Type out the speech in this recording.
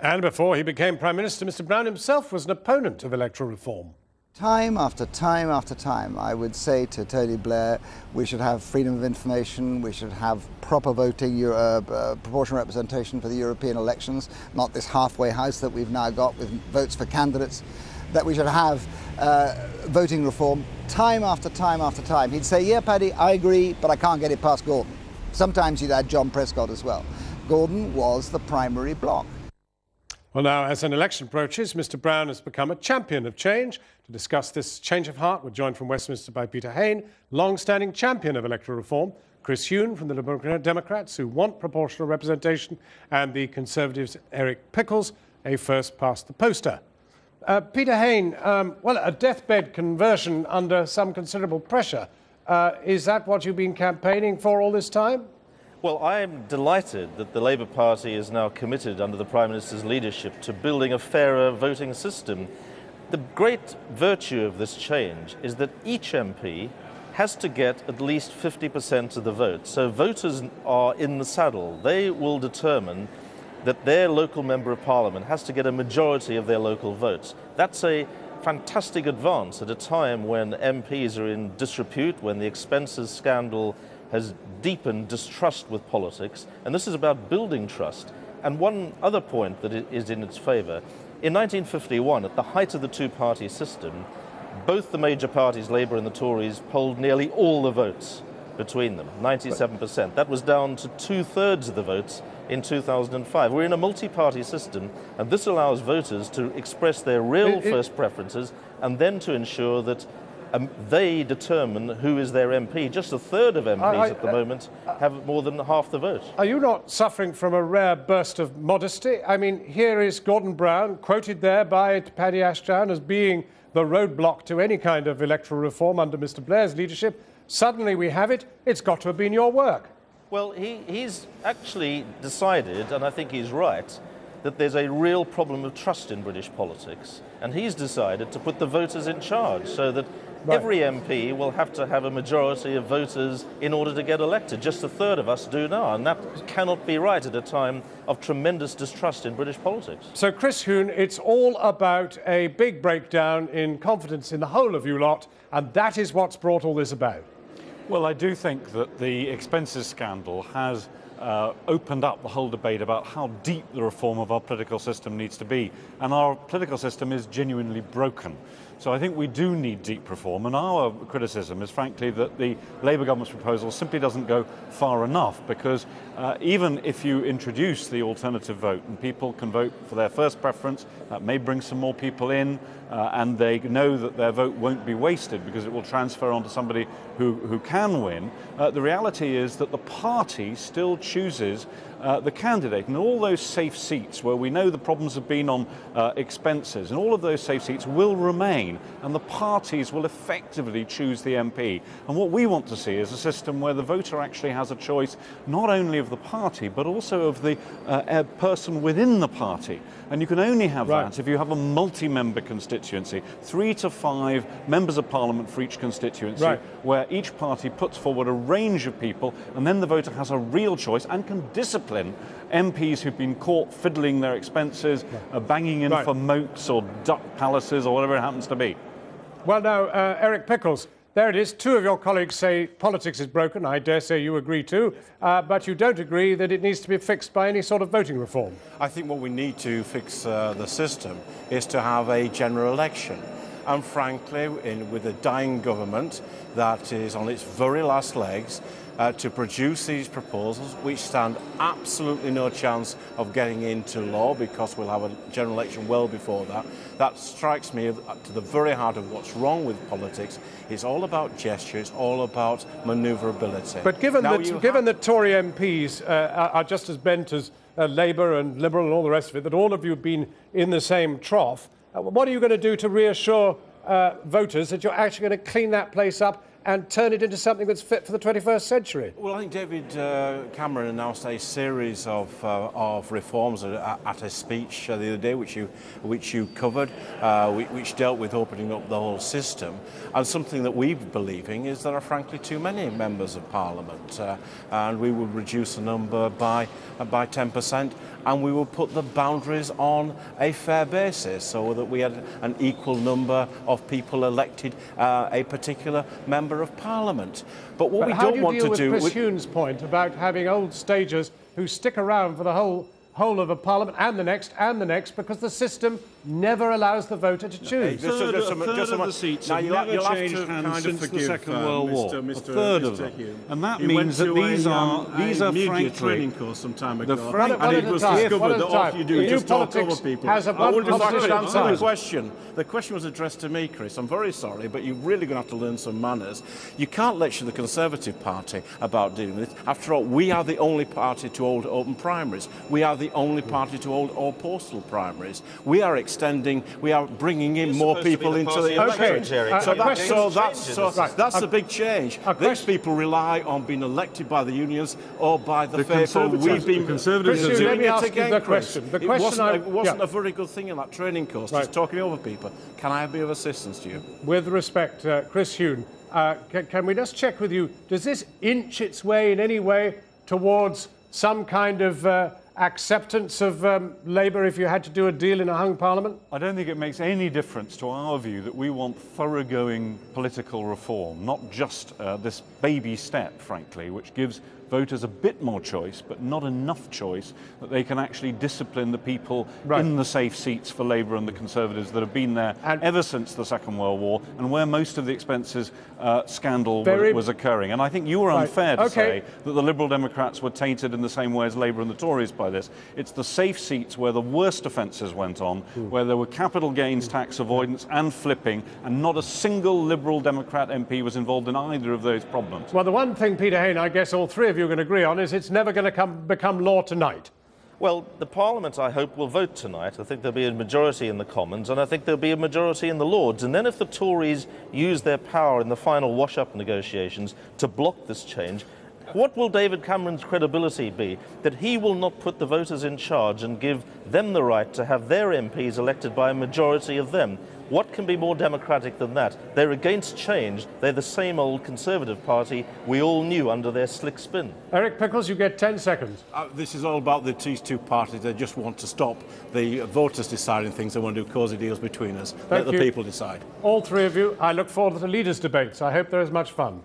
And before he became Prime Minister, Mr. Brown himself was an opponent of electoral reform. Time after time after time, I would say to Tony Blair, we should have freedom of information, we should have proper voting, proportional representation for the European elections, not this halfway house that we've now got with votes for candidates, that we should have voting reform. Time after time after time. He'd say, yeah, Paddy, I agree, but I can't get it past Gordon. Sometimes he'd add John Prescott as well. Gordon was the primary bloc. Well, now, as an election approaches, Mr. Brown has become a champion of change. To discuss this change of heart, we're joined from Westminster by Peter Hain, long-standing champion of electoral reform, Chris Huhne from the Liberal Democrats, who want proportional representation, and the Conservatives' Eric Pickles, a first-past-the-poster. Peter Hain, well, a deathbed conversion under some considerable pressure. Is that what you've been campaigning for all this time? Well, I am delighted that the Labour Party is now committed under the Prime Minister's leadership to building a fairer voting system. The great virtue of this change is that each MP has to get at least 50% of the vote. So voters are in the saddle. They will determine that their local Member of Parliament has to get a majority of their local votes. That's a fantastic advance at a time when MPs are in disrepute, when the expenses scandal has deepened distrust with politics, and this is about building trust. And one other point that is in its favour, in 1951, at the height of the two-party system, both the major parties, Labour and the Tories, polled nearly all the votes between them, 97%. That was down to two-thirds of the votes in 2005. We're in a multi-party system, and this allows voters to express their real first preferences and then to ensure that they determine who is their MP. Just a third of MPs at the moment have more than half the vote. Are you not suffering from a rare burst of modesty? I mean, here is Gordon Brown, quoted there by Paddy Ashdown as being the roadblock to any kind of electoral reform under Mr. Blair's leadership. Suddenly we have it. It's got to have been your work. Well, he's actually decided, and I think he's right, that there's a real problem of trust in British politics. And he's decided to put the voters in charge so that every MP will have to have a majority of voters in order to get elected. Just a third of us do now, and that cannot be right at a time of tremendous distrust in British politics. So, Chris Huhne, it's all about a big breakdown in confidence in the whole of you lot, and that is what's brought all this about. Well, I do think that the expenses scandal has opened up the whole debate about how deep the reform of our political system needs to be. And our political system is genuinely broken. So I think we do need deep reform, and our criticism is frankly that the Labour government's proposal simply doesn't go far enough, because even if you introduce the alternative vote and people can vote for their first preference, that may bring some more people in, and they know that their vote won't be wasted because it will transfer onto somebody who can win. The reality is that the party still chooses the candidate, and all those safe seats where we know the problems have been on expenses, and all of those safe seats will remain, and the parties will effectively choose the MP. And what we want to see is a system where the voter actually has a choice not only of the party but also of the person within the party. And you can only have that if you have a multi-member constituency, 3 to 5 members of Parliament for each constituency, where each party puts forward a range of people, and then the voter has a real choice and can discipline MPs who've been caught fiddling their expenses, banging in for moats or duck palaces or whatever it happens to be. Well, now, Eric Pickles, there it is. 2 of your colleagues say politics is broken. I dare say you agree too. But you don't agree that it needs to be fixed by any sort of voting reform. I think what we need to fix the system is to have a general election. And frankly, with a dying government that is on its very last legs, to produce these proposals, which stand absolutely no chance of getting into law because we'll have a general election well before that. That strikes me to the very heart of what's wrong with politics. It's all about gesture, it's all about manoeuvrability. But given that Tory MPs are just as bent as Labour and Liberal and all the rest of it, that all of you have been in the same trough, what are you going to do to reassure voters that you're actually going to clean that place up and turn it into something that's fit for the 21st century? Well, I think David Cameron announced a series of reforms at a speech the other day, which you covered, which dealt with opening up the whole system. And something that we're believing is there are frankly too many members of Parliament, and we would reduce the number by 10%. and we will put the boundaries on a fair basis so that we had an equal number of people elected a particular member of Parliament. But what we don't want to do... How do you deal with Chris Huhne's point about having old stagers who stick around for the whole of a Parliament and the next because the system never allows the voter to choose? A third of the seats have never changed hands since the Second World War. A third of them. And that means that these are frankly... training course some time ago. And it was discovered that all you do is just talk over people. I wouldn't have answered the question. The question was addressed to me, Chris. I'm very sorry, but you're really going to have to learn some manners. You can't lecture the Conservative Party about dealing with it. After all, we are the only party to hold open primaries. We are the only party to hold all postal primaries. We are bringing in more people into the election. That's a big change. These people rely on being elected by the unions or by the faithful. We've been Conservatives doing it again. The question it wasn't a very good thing in that training course, just talking over people. Can I be of assistance to you? With respect, Chris Huhne, can we just check with you, does this inch its way in any way towards some kind of acceptance of Labour if you had to do a deal in a hung Parliament? I don't think it makes any difference to our view that we want thoroughgoing political reform, not just this baby step, frankly, which gives voters a bit more choice, but not enough choice that they can actually discipline the people in the safe seats for Labour and the Conservatives that have been there ever since the Second World War and where most of the expenses scandal was occurring. And I think you were unfair to say that the Liberal Democrats were tainted in the same way as Labour and the Tories by this. It's the safe seats where the worst offences went on, where there were capital gains tax avoidance and flipping, and not a single Liberal Democrat MP was involved in either of those problems. Well, the one thing, Peter Hain, I guess all three of you are going to agree on is it's never going to become law tonight. Well, the Parliament, I hope, will vote tonight. I think there'll be a majority in the Commons, and I think there'll be a majority in the Lords. And then if the Tories use their power in the final wash-up negotiations to block this change, what will David Cameron's credibility be? That he will not put the voters in charge and give them the right to have their MPs elected by a majority of them. What can be more democratic than that? They're against change. They're the same old Conservative Party we all knew under their slick spin. Eric Pickles, you get 10 seconds. This is all about these two parties. They just want to stop the voters deciding things. They want to do cosy deals between us. Let the people decide. All three of you, I look forward to the leaders' debates. I hope they're as much fun.